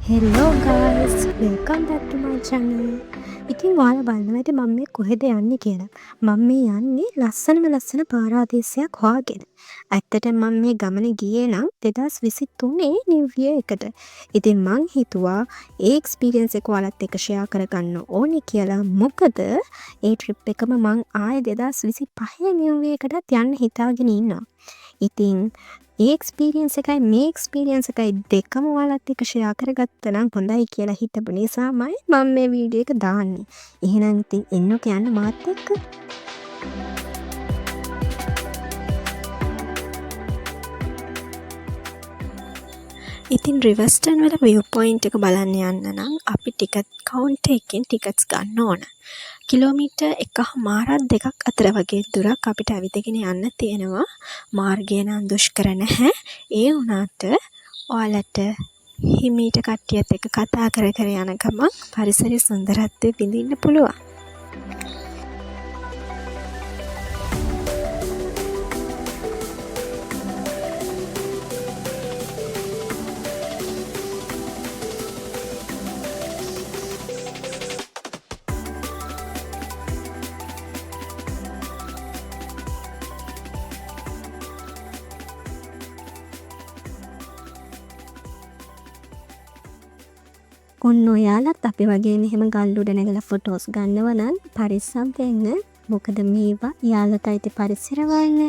හෙල්ලෝ guys welcome back ටු මයි channel. ඉතින් ඔයාලා බලනවා ඇති මම මේ කොහෙද යන්නේ කියලා. මම මේ යන්නේ ලස්සන පාරාදීසයක් හොයාගෙන. ඇත්තටම මම මේ ගමන ගියේ නම් 2023 නිව් ඉයර් එකට. ඉතින් මං හිතුවා ඒ එක්ස්පීරියන්ස් එක ඔයාලත් එක්ක ෂෙයා කරගන්න ඕනේ කියලා. මොකද ඒ ට්‍රිප් එකම මං ආයේ 2025 නිව් ඉයර් එකටත් යන්න හිතාගෙන ඉන්නවා. ඉතින් ඒ එක්ස්පීරියන්ස් එකයි මේ එක්ස්පීරියන්ස් එකයි දෙකම ඔයාලත් එක්ක ෂෙයා කරගත්තා නම් හොඳයි කියලා හිතපු නිසාමයි මම මේ වීඩියෝ එක දාන්නේ. එහෙනම් ඉතින් එන්නකෝ යන්න මාත් එක්ක. ඉතින් රිවර්ස්ටන් වල view point එක බලන්න යන්න නම් අපි ටිකට් කවුන්ටර් එකෙන් ටිකට්ස් ගන්න ඕන. කිලෝමීටර් 1.5 2ක් අතර වගේ දුරක් අපිට ඇවිදගෙන යන්න තියෙනවා. මාර්ගය නම් දුෂ්කර නැහැ. ඒ වුණාට ඔයාලට හිමීට කට්ටියත් එක්ක කතා කර කර යන ගමන් පරිසරයේ සුන්දරත්වය විඳින්න පුළුවන්. ඔන්න ඔයාලත් අපි වගේ මෙහෙම ගල් උඩ නැගලා ෆොටෝස් ගන්නව නම් පරිස්සම් වෙන්න. මොකද මේවා යාළුවට අයිති පරිසරවල්.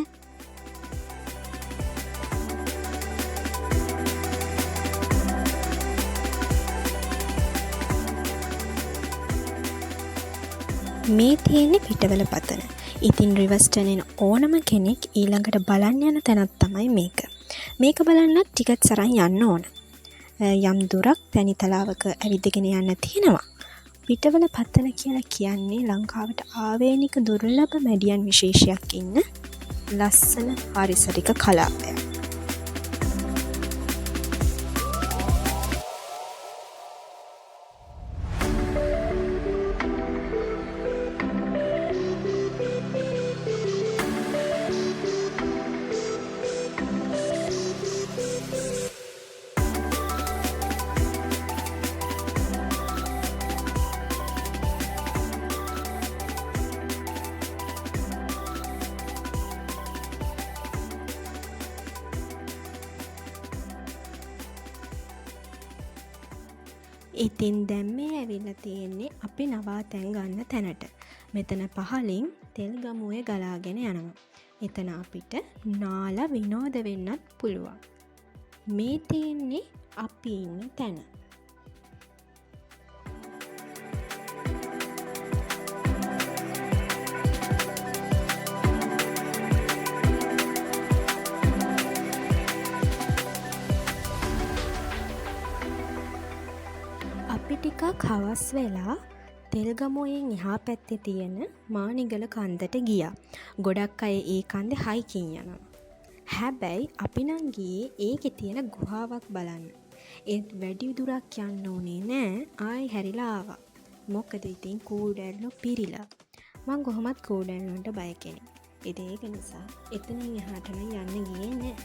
මේ තියෙන්නේ පිටවල පතන. ඉතින් රිවර්ස්ටන් එන ඕනම කෙනෙක් ඊළඟට බලන්න යන තැනක් තමයි මේක. මේක බලන්නත් ටිකට්ස් අරන් යන්න ඕන. යම් දුරක් පැණිතලාවක ඇවිදගෙන යන්න තියෙනවා. පිටවල පත්තන කියලා කියන්නේ ලංකාවට ආවේනික දුර්ලභ මැඩියන් විශේෂයක් ඉන්න ලස්සන පාරිසරික කලාපයක්. ඉතින් දැන් මේ ඇවිල්ලා තියෙන්නේ අපි නවාතැන් ගන්න තැනට. මෙතන පහලින් තෙල්ගමුවේ ගලාගෙන යනවා. එතන අපිට නාලා විනෝද වෙන්නත් පුළුවන්. මේ තියෙන්නේ අපි ඉන්න තැන. අපි ටිකක් හවස් වෙලා තෙල්ගමුවෙන් එහා පැත්තේ තියෙන මානිගල කන්දට ගියා. ගොඩක් අය ඒ කන්දේ හයිකින් යනවා. හැබැයි අපි නම් ගියේ ඒකේ තියෙන ගුහාවක් බලන්න. ඒත් වැඩි දුරක් යන්න ඕනේ නෑ. ආයි හැරිලා ආවා. මොකද ඉතින් කූඩැල්ලෝ පිරිලා. මං කොහොමත් කූඩැල් වලට බය කෙනෙක්. ඉතින් ඒක නිසා එතනින් එහාට නම් යන්න ගියේ නෑ.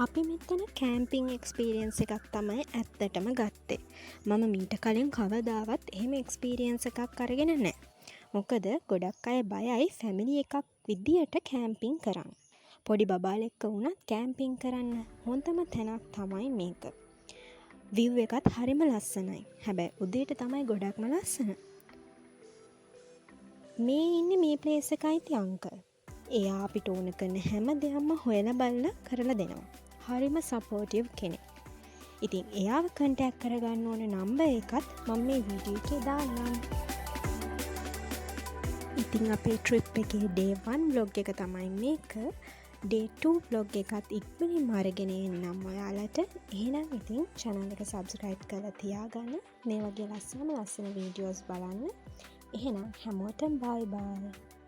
අපි මෙතන කෑම්පිං එක්ස්පීරියන්ස් එකක් තමයි ඇත්තටම ගත්තේ. මම මීට කලින් කවදාවත් එහෙම එක්ස්පීරියන්ස් එකක් අරගෙන නෑ. මොකද ගොඩක් අය බයයි ෆැමිලි එකක් විදියට කෑම්පිං කරන්න. පොඩි බබාල එක්ක වුණත් කෑම්පිං කරන්න හොඳම තැනක් තමයි මේක. විව් එකත් හරිම ලස්සනයි. හැබැයි උදේට තමයි ගොඩක්ම ලස්සන. මේ ඉන්නේ මේ ප්ලේස් එකයි ති අංකල්. එයා අපිට ඕන කරන හැම දෙයක්ම හොයලා බලලා කරලා දෙනවා. හරිම සපෝටිව් කෙනෙක්. ඉතින් එයාව කන්ටැක්ට් කරගන්න ඕන නම්බර් එකත් මම මේ වීඩියෝ එකේ දාන්නම්. ඉතින් අපේ ට්‍රිප් එකේ ඩේ 1 බ්ලොග් එක තමයි මේක. ඩේ 2 බ්ලොග් එකත් ඉක්මනින්ම අරගෙන එන්නම් ඔයාලට. එහෙනම් ඉතින් channel එක subscribe කරලා තියාගන්න. මේ වගේ ලස්සන වීඩියෝස් බලන්න. එහෙනම් හැමෝටම bye bye.